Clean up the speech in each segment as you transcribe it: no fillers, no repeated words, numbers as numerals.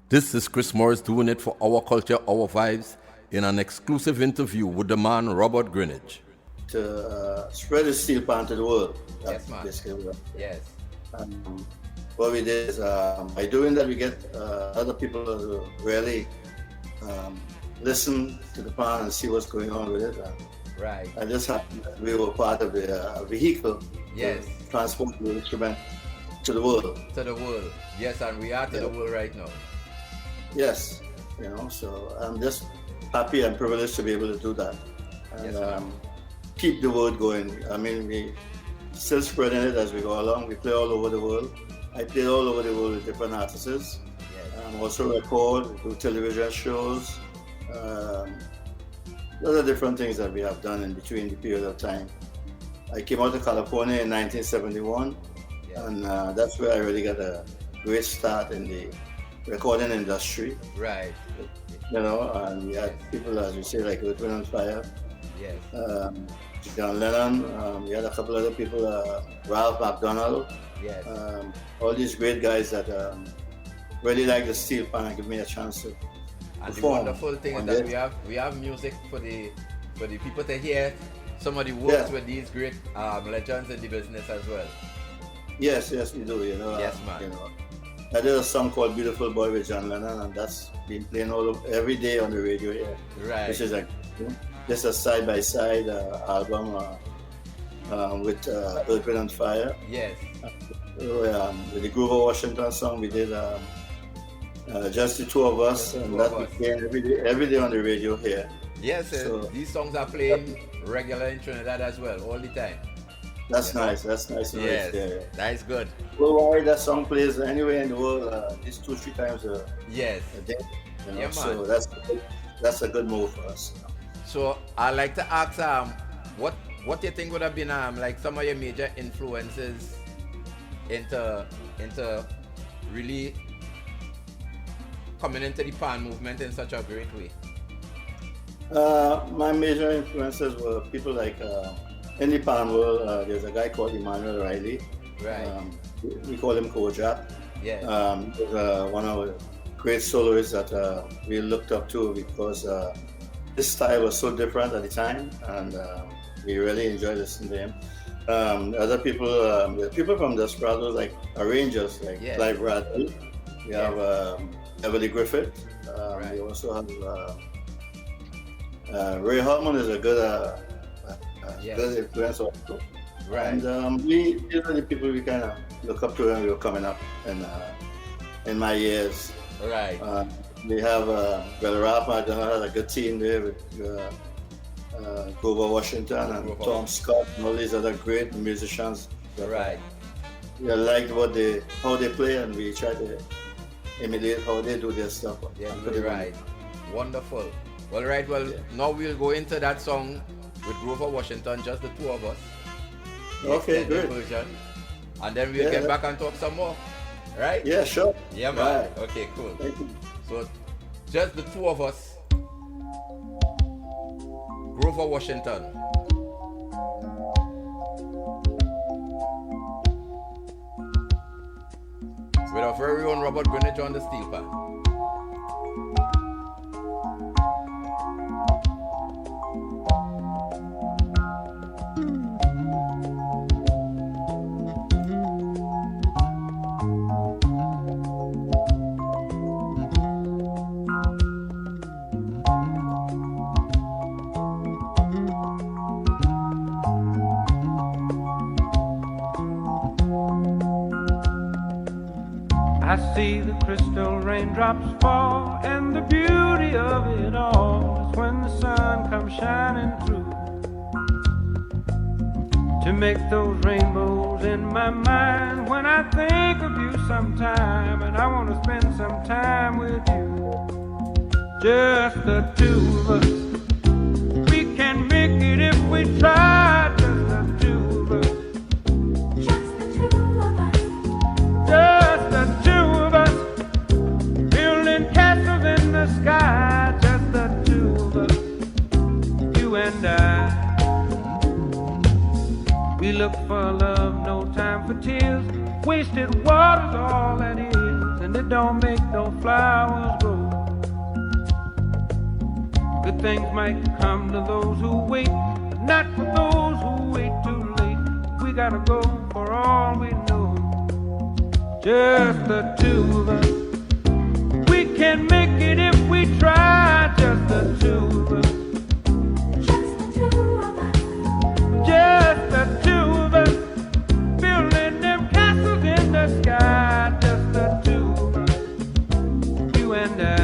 This is Chris Morris doing it for Our Culture, Our Vibes in an exclusive interview with the man Robert Greenidge. To spread the steel pan to the world. Yes, man. Yes. What we did is by doing that, we get other people to really listen to the pan and see what's going on with it. Right. I just happened that we were part of the vehicle Yes. to transport the instrument to the world. To the world. Yes, and we are to the world right now. Yes, so I'm just happy and privileged to be able to do that. And Yes, keep the word going. I mean, we still spreading it as we go along. We play all over the world. I play all over the world with different artists. Yes. Also record, do television shows. Those are different things that we have done in between the period of time. I came out to California in 1971, Yes. and that's where I really got a great start in the recording industry. Right. And we had people, as you say, like Earth, Wind and Fire, Yes. John Lennon. We had a couple other people, Ralph McDonald. Yes. All these great guys that really like the steel pan and give me a chance to And the perform. wonderful thing is that we have music for the people to hear. Somebody works with these great legends in the business as well. Yes, we do. Yes, man. I did a song called "Beautiful Boy" with John Lennon, and that's been playing every day on the radio here. Right. Which is like just a side-by-side album with Earth, Wind and Fire. Yes. With the Grover Washington song, we did just the two of us, and that became every day on the radio here. Yes, So, these songs are playing regular in Trinidad as well, all the time. that's nice. That's nice. Yes, Yeah. that's good. Worldwide, that song plays anywhere in the world, at least 2-3 times Yes. a day. Yeah, So man. that's a good move for us. So I'd like to ask what you think would have been like some of your major influences into really coming into the pan movement in such a great way. My major influences were people like in the pan world. There's a guy called Emmanuel Riley. Right. We call him Kojak. Yes. He's one of the great soloists that we looked up to because his style was so different at the time, and we really enjoyed listening to him. Other people, people from Desperados, like arrangers, like Yes. Clive Bradley. We have Everly Griffith. Right. We also have Ray Hartman is a good, Yes. good influence also. Right. And these are the people we kind of look up to when we were coming up in my years. Right. We have Ralph McDonald had a good team there with Grover Washington and Grover. Tom Scott and all these other great musicians. Right. We liked how they play, and we try to imitate how they do their stuff. Yeah, and put it on. right. Wonderful. All right, now we'll go into that song with Grover Washington, just the two of us. The Okay, extended good. version. And then we'll get back and talk some more. Right? Yeah, sure. Yeah, man. Right. Okay, cool. Thank you. So, just the two of us. Grover Washington. With our very own Robert Greenidge on the steel pan. I see the crystal raindrops fall, and the beauty of it all is when the sun comes shining through to make those rainbows in my mind. When I think of you sometime, and I want to spend some time with you, just the two of us. We can make it if we try, just the two of us. Just the two of us, building castles in the sky. Just the two of us, you and I. We look for love, no time for tears. Wasted water's all that is, and it don't make no flowers Good things might come to those who wait, but not for those who wait too late. We gotta go for all we know, just the two of us. We can make it if we try, just the two of us. Just the two of us, building them castles in the sky. Just the two of us, you and I.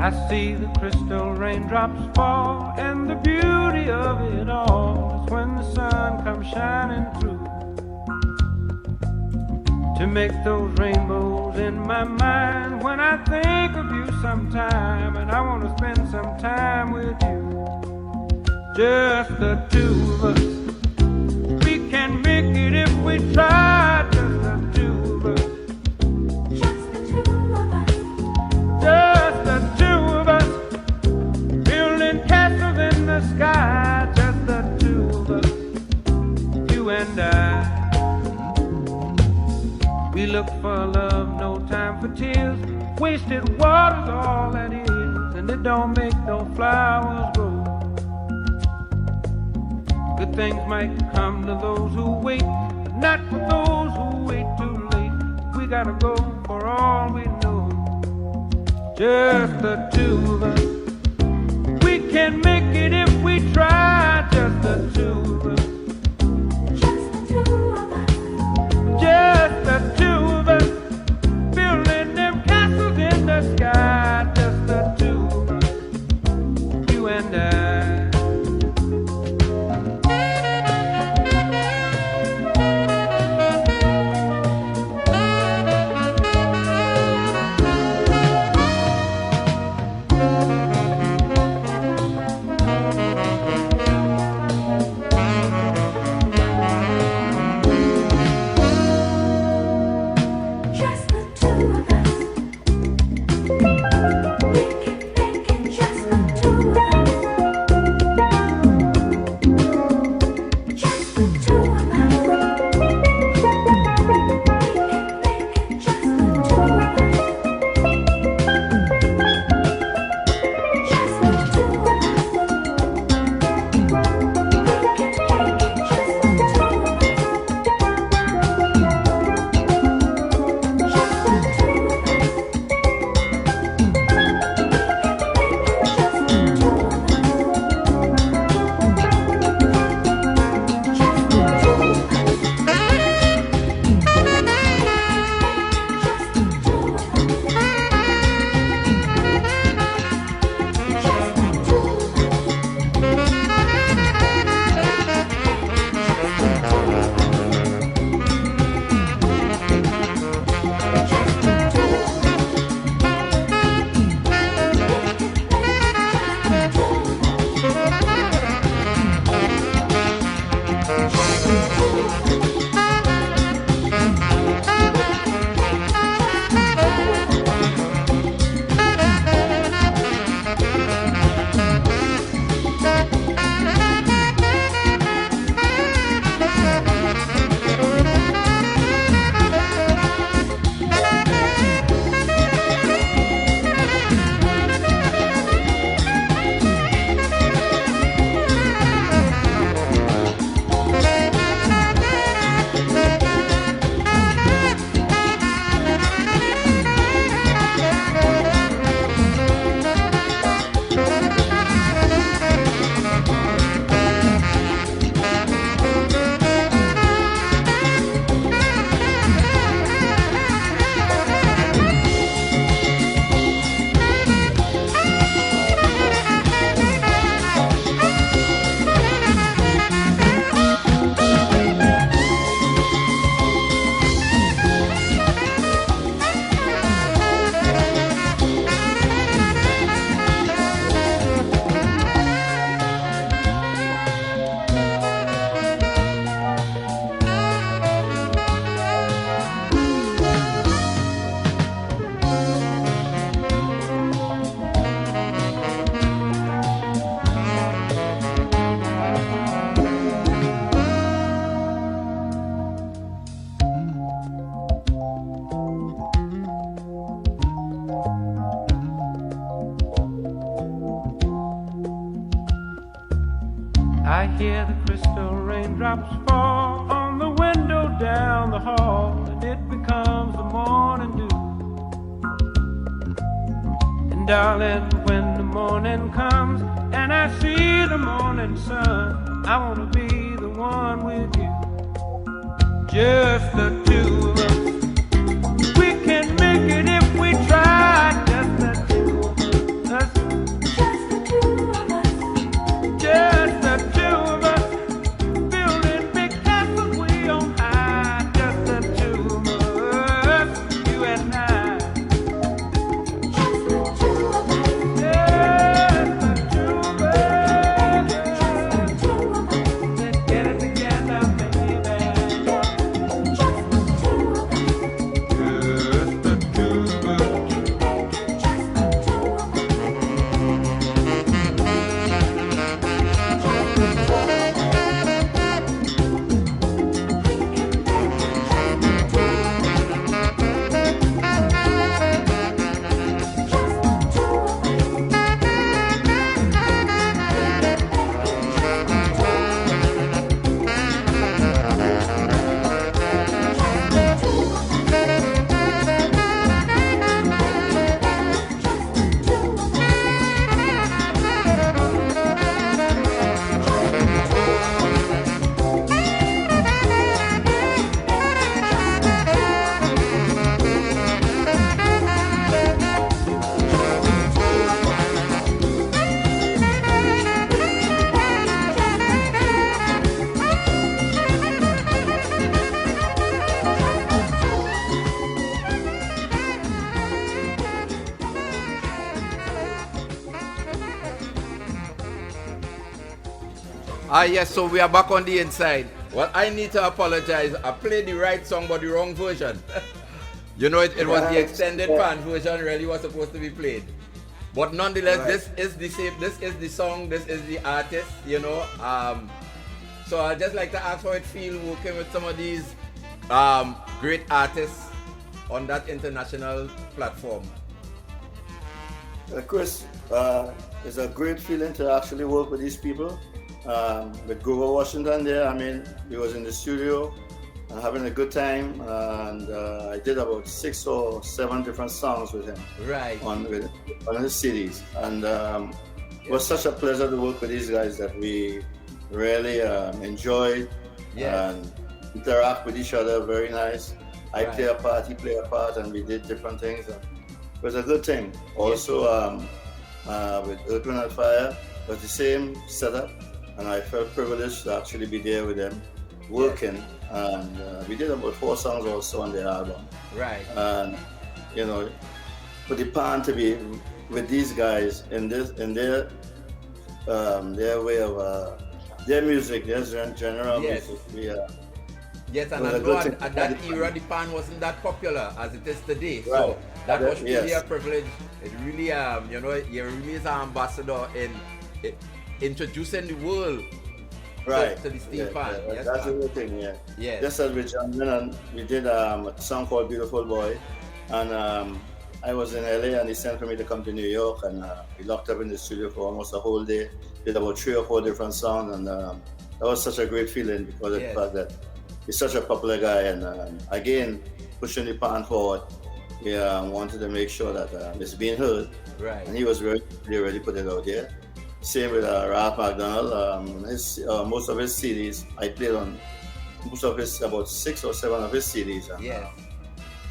I see the crystal raindrops fall, and the beauty of it all is when the sun comes shining through to make those rainbows in my mind. When I think of you sometime, and I want to spend some time with you, just the two of us. We can make it if we try, just the two of us. Just the two of us, building castles in the sky. Just the two of us, you and I. We look for love, no time for tears. Wasted water's all that is, and it don't make no flowers grow. Good things might come to those who wait, but not for those who wait too late. We gotta go for all we know, just the two of us. We can make it if we try, just the two of us. Just the two of us, building them castles in the sky. Just the two of us, you and I. hear the crystal raindrops fall on the window down the hall, and it becomes the morning dew. And darling, when the morning comes and I see the morning sun, I wanna be the one with you, just the two of us. We can make it if we try, just the two of us. Just the two of us. Just the two of us. Building big castles way on high. Just the two of us, you and I. Just the two of us. Just the two of us. Just the two of us. Let's get it together, baby. Just the two of us. Just the two of us. Yes, so we are back on the inside. Well, I need to apologize. I played the right song, but the wrong version. You know, it was the extended pan version really was supposed to be played. But nonetheless, this is the same, this is the song, this is the artist, you know. So I'd just like to ask how it feels working with some of these great artists on that international platform. Chris, it's a great feeling to actually work with these people. With Grover Washington there, I mean, he was in the studio and having a good time, and I did about 6 or 7 different songs with him. Right. On his CDs, and it was such a pleasure to work with these guys that we really enjoyed and interact with each other. Very nice. I play a part, he played a part, and we did different things. And it was a good thing. Also, with Earth, Wind and Fire, it was the same setup. And I felt privileged to actually be there with them, working. And we did about 4 songs also on the album. Right. And you know, for the pan to be with these guys in their way of their music, their general music. Yes, and I know at that era the pan wasn't that popular as it is today. Right. So that was really a privilege. It really, you know, you really is an ambassador in introducing the world to the steel pan. Yes, that's a good thing, Just as with John Lennon, we did a song called Beautiful Boy, and I was in LA and he sent for me to come to New York, and we locked up in the studio for almost a whole day, did about 3 or 4 different songs, and that was such a great feeling because of the fact that he's such a popular guy, and again, pushing the pan forward, we wanted to make sure that it's being heard, and he was really put it out there. Same with Ralph McDonald. Most of his CDs, I played on most of his, about 6 or 7 of his CDs. And,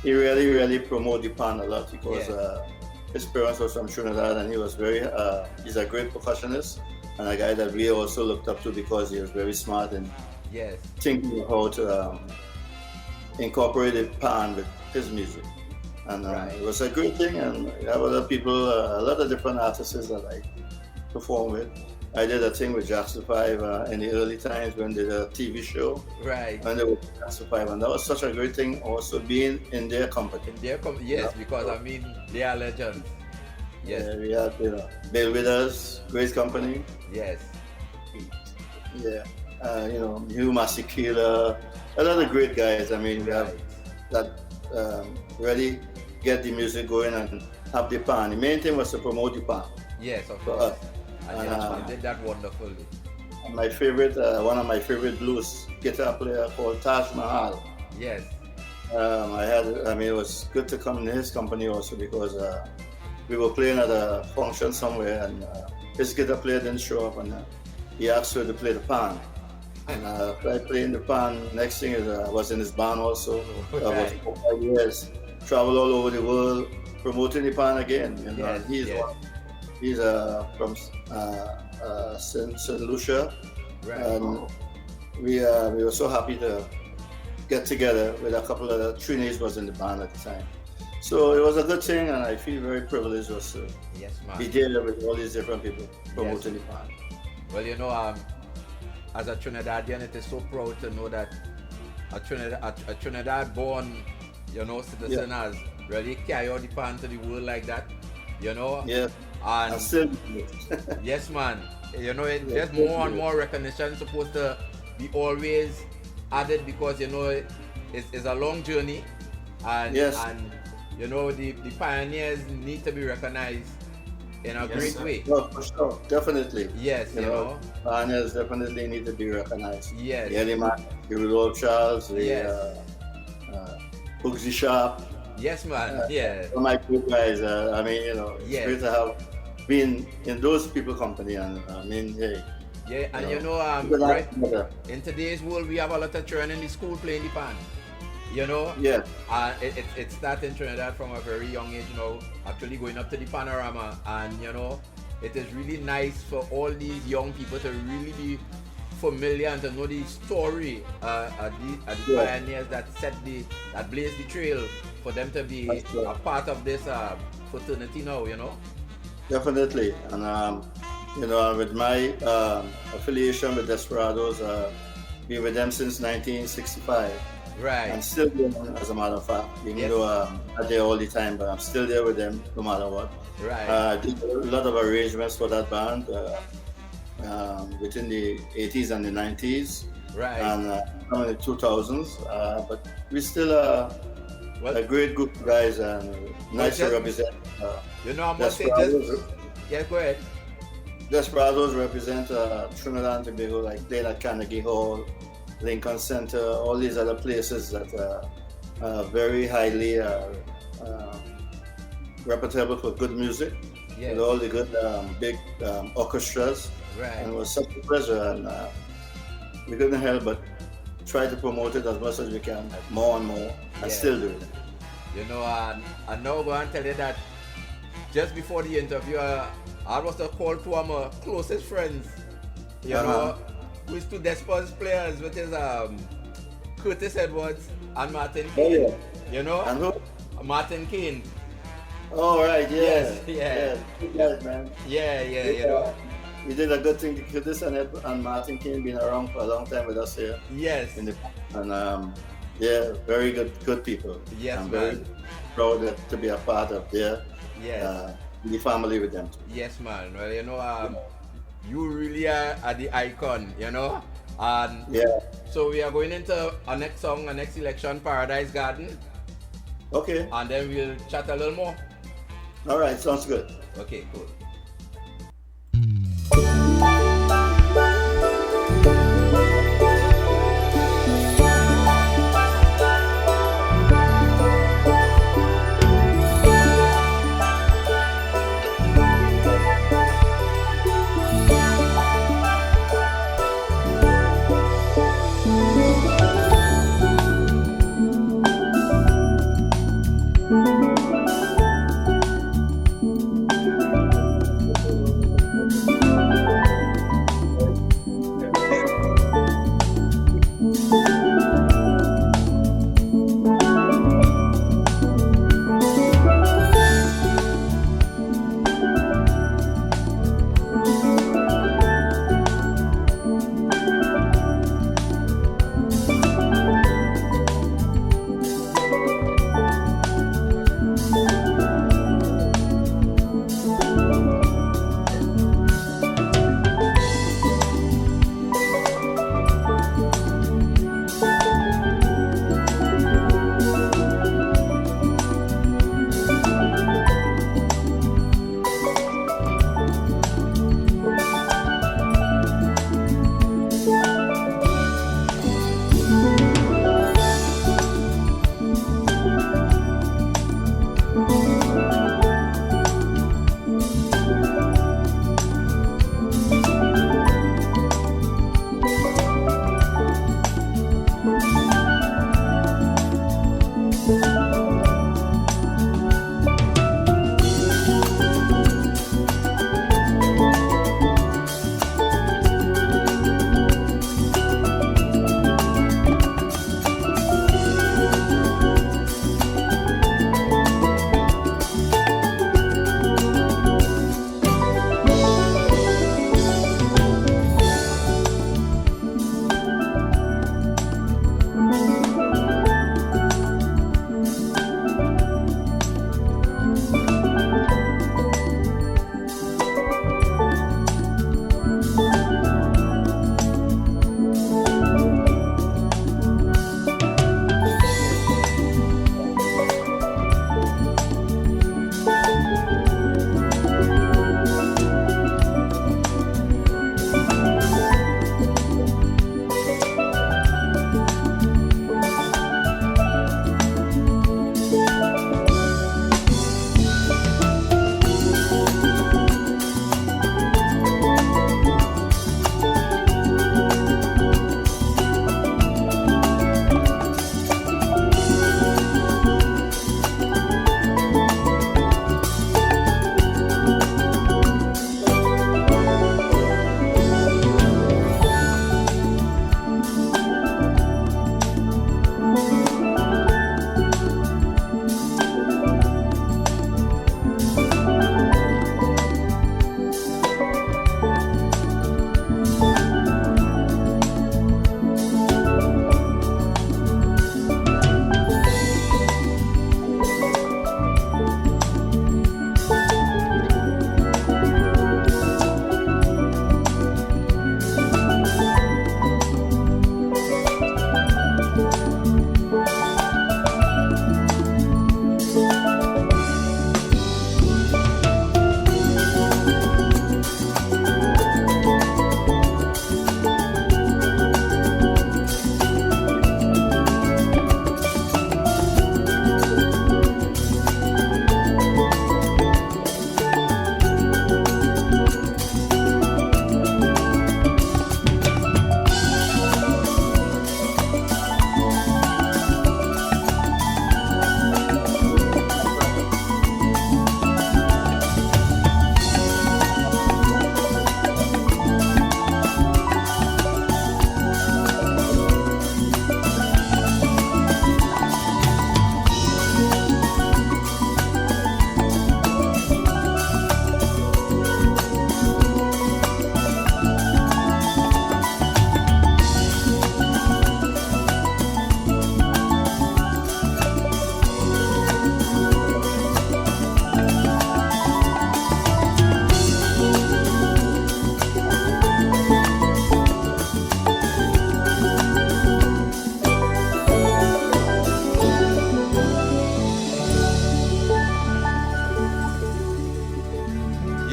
he really promoted the pan a lot because his parents were from Trinidad, and he was he's a great percussionist and a guy that we also looked up to because he was very smart and thinking how to incorporate the pan with his music. And it was a great thing, and we have other people, a lot of different artists that I perform with. I did a thing with Jackson 5 in the early times when they did a TV show. Right. And they were Jackson 5, and that was such a great thing also being in their company. Because I mean, they are legends. Yes. Yeah, we had, Bill Withers, great company. Yes. Yeah. Hugh Masekela, a lot of great guys. I mean, we have that really get the music going and have the pan. The main thing was to promote the pan. Yes, of course. And you did that wonderfully. my favorite, one of my favorite blues guitar player called Taj Mahal. Yes. I mean, it was good to come in his company also because we were playing at a function somewhere, and his guitar player didn't show up, and he asked her to play the pan. And I played in the pan. Next thing is I was in his band also. I was for 5 years, traveled all over the world promoting the pan again. You know, he's from St. Lucia, Right. and we were so happy to get together with a couple of the trainees was in the band at the time. So it was a good thing, and I feel very privileged also to Yes, man. be there with all these different people promoting the band. Well, you know, as a Trinidadian, it is so proud to know that a Trinidad-born, you know, citizen has really carried out the pan to the world like that, you know. Yeah, And I'm still yes, man. You know, there's more and more recognition supposed to be always added because, you know, it's a long journey, and and you know, the pioneers need to be recognized in a great way. No, for sure, definitely. Yes, you know. Pioneers definitely need to be recognized. Yes. The man, the Rudolph Charles, the Bugsy Sharp. Yes, man. Yeah. All my good guys. I mean, you know, it's great to have been in those people company, and I mean, hey. Yeah, and you know, right, in today's world, we have a lot of children in the school playing the pan. You know? Yeah. It started in Trinidad from a very young age, you know, actually going up to the panorama. And, you know, it is really nice for all these young people to really be familiar and to know the story of the pioneers that that blazed the trail for them to be a part of this fraternity now, you know? Definitely. And, you know, with my affiliation with Desperados, been with them since 1965. Right. I'm still there, as a matter of fact, even though I'm not there all the time, but I'm still there with them no matter what. Right. I did a lot of arrangements for that band within the 80s and the 90s. Right. And some in the 2000s. But we still a great group of guys, and nice to represent. You know, I must say just... Yeah, go ahead. Desperados represent Trinidad and Tobago, like playing at Carnegie Hall, Lincoln Center, all these other places that are very highly reputable for good music, with all the good big orchestras. Right. And it was such a pleasure, and we couldn't help but try to promote it as much as we can, more and more, and still do it. You know, I now going to tell you that just before the interview, I was to call two of my closest friends, you know, who is two Despers players, which is Curtis Edwards and Martin Kane. You know? And who? Martin Kane. Oh, right, Yes. Good guys, man. Yeah, you know. You did a good thing. Curtis and Martin Kane been around for a long time with us here. Yes. And very good people. Yes, I'm very proud to be a part of their the family with them. Yes, man. Well, you know, you really are the icon, you know. And so we are going into our next song, our next selection, Paradise Garden. Okay. And then we'll chat a little more. All right, sounds good. Okay, cool.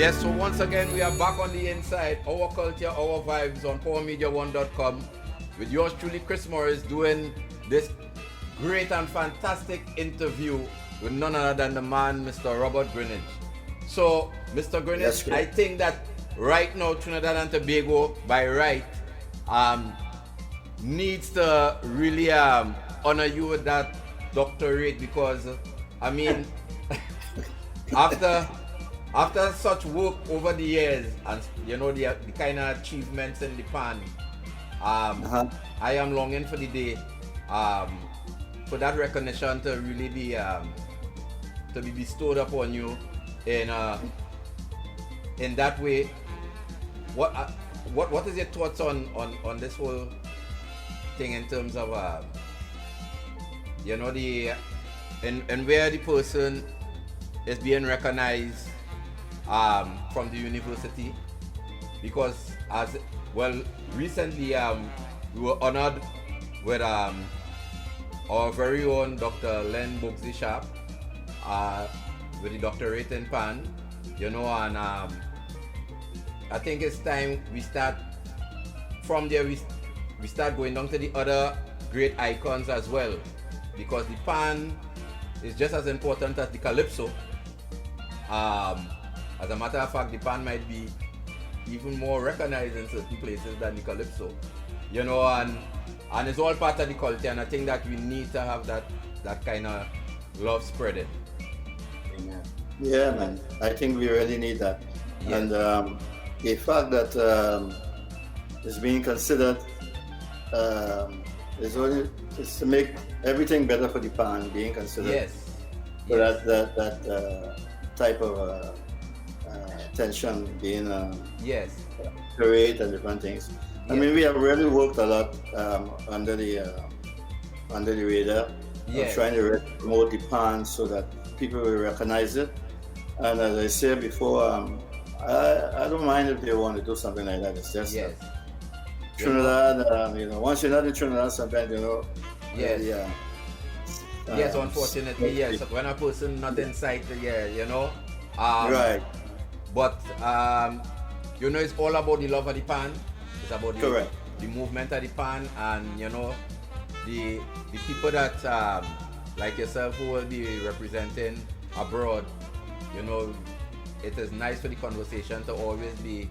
Yes, so once again, we are back on the inside. Our culture, our vibes on PowerMedia1.com with yours truly, Chris Morris, doing this great and fantastic interview with none other than the man, Mr. Robert Greenidge. So, Mr. Greenidge, I think that right now, Trinidad and Tobago, by right, needs to really honor you with that doctorate, because, I mean, after such work over the years, and you know the kind of achievements in the pan, I am longing for the day for that recognition to really be to be bestowed upon you in that way. What is your thoughts on this whole thing in terms of you know, and where the person is being recognized from the university? Because as well, recently we were honored with our very own Dr. Len Bugsy Sharp with the doctorate in PAN, you know, and I think it's time we start from there. We start going down to the other great icons as well, because the PAN is just as important as the Calypso. As a matter of fact, the PAN might be even more recognized in certain places than the Calypso, you know, and it's all part of the culture, and I think that we need to have that kind of love spreading. Amen. Yeah, man, I think we really need that. Yes. And the fact that it's being considered is to make everything better for the PAN, being considered. Yes. So that type of attention being yes, great and different things. I mean, we have really worked a lot under the radar, yes, trying to promote the PAN so that people will recognize it. And as I said before, I don't mind if they want to do something like that. It's just yes, Trinidad. You know, once you're not in Trinidad, sometimes, you know. yes, Yeah. yes. Unfortunately, yes. When a person not inside, yeah, you know. Right. But you know, it's all about the love of the PAN. It's about the movement of the PAN, and you know, the people that like yourself who will be representing abroad. You know, it is nice for the conversation to always be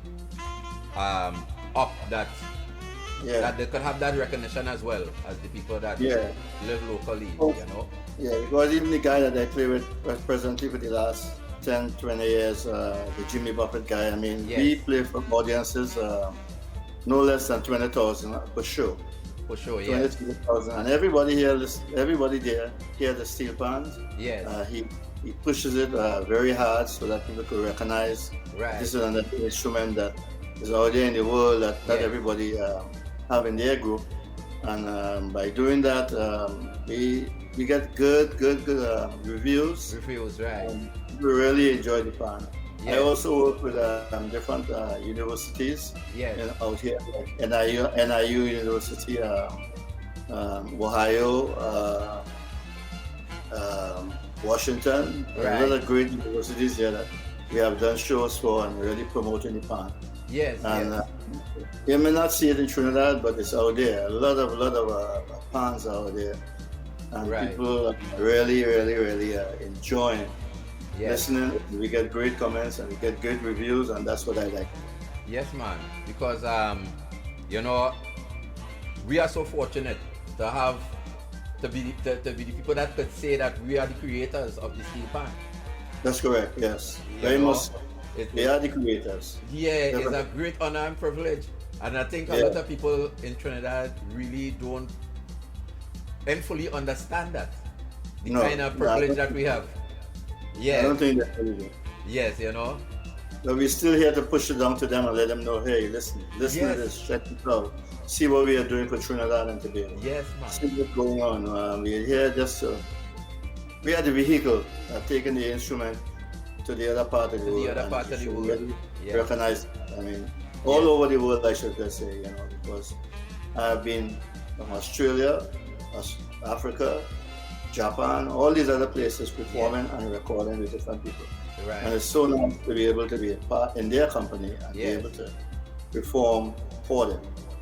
up that they could have that recognition as well as the people that live locally. You know. Yeah, because even the guy that I play with presently for the last 10, 20 years, the Jimmy Buffett guy, I mean, we play for audiences no less than 20,000 per show. For sure, yeah. 20,000, and everybody here, everybody there hear the steel pans. Yes. He pushes it very hard so that people could recognize this is an instrument that is out there in the world that everybody have in their group, and by doing that, we get good reviews. Reviews, right. We really enjoy the pan. Yes. I also work with different universities out here, like NIU University, Ohio, Washington, a lot of great universities here that we have done shows for and really promoting the pan. Yes. And you may not see it in Trinidad, but it's out there. A lot of pans out there, and people are really enjoying listening. We get great comments and we get great reviews, and that's what I like. Yes, man. Because you know, we are so fortunate to have to be the people that could say that we are the creators of the steel pan. That's correct. Yes, very much. They are the creators. Yeah, it's a great honor and privilege, and I think a lot of people in Trinidad really don't and fully understand that the kind of privilege that we have. Yeah, I don't think that's really good. Yes, you know. But we're still here to push it down to them and let them know, hey, listen to this, check it out, see what we are doing for Trinidad and Tobago. Yes, man. See what's going on. We're here just to, we are the vehicle taking the instrument to the other part of the world. The other part of the world. Really recognize, I mean, all over the world, I should just say, you know, because I've been from Australia, Africa, Japan, all these other places performing and recording with different people. Right. And it's so nice to be able to be a part in their company and be able to perform for them.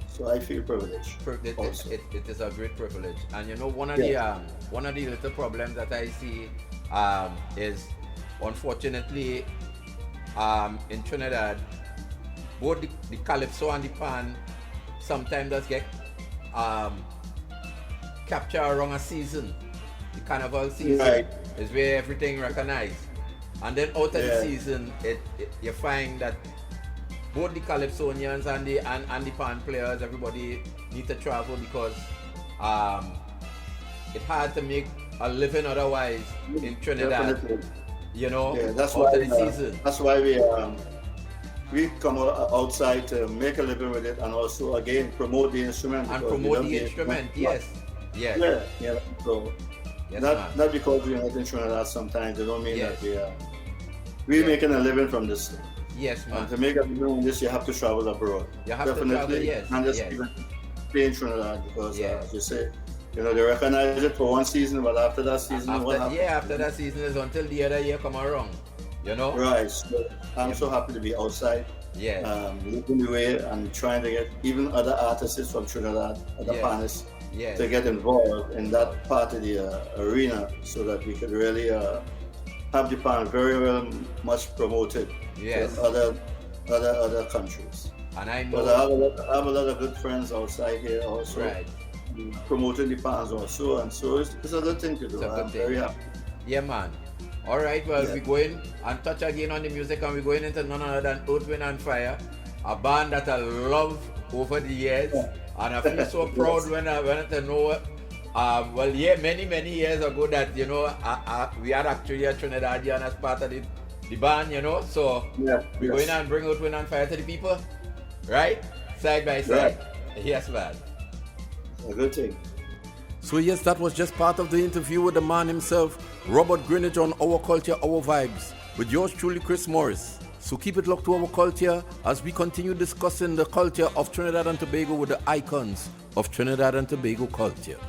So I feel privileged. It is a great privilege. And you know, one of the little problems that I see is, unfortunately, in Trinidad, both the calypso and the pan sometimes does get captured around a season. The carnival season is where everything recognized. And then out of the season, you find that both the calypsonians and the pan players, everybody need to travel because it's hard to make a living otherwise in Trinidad. Definitely. You know, that's out why of the season. That's why we come outside to make a living with it and also again promote the instrument. And promote the instrument, yes. Yeah. So Yes, not because we're not in Trinidad sometimes, it don't mean Yes. that we're making a living from this. Yes, man. And to make a living from this, you have to travel abroad. You have to travel, yes. And just even play in Trinidad because, as you say, they recognize it for one season, but after that season, what happens? After that season is until the other year come around, you know? Right. So I'm so happy to be outside. Leading the way and trying to get even other artists from Trinidad, other panists, to get involved in that part of the arena so that we could really have Japan very much promoted to other countries. And I know but I have a lot of good friends outside here also promoting the pans also, and so it's a good thing to do. I'm very happy. Yeah, man. All right, well, we're going and touch again on the music, and we're going into none other than Earth, Wind and Fire, a band that I love over the years, and I feel so proud when I know. Many years ago that we had actually a Trinidadian as part of the band, So we're going and bring Earth, Wind and Fire to the people, right? Side by side. Yes, man. A good thing. So yes, that was just part of the interview with the man himself, Robert Greenidge, on Our Culture, Our Vibes, with yours truly, Chris Morris. So keep it locked to Our Culture as we continue discussing the culture of Trinidad and Tobago with the icons of Trinidad and Tobago culture.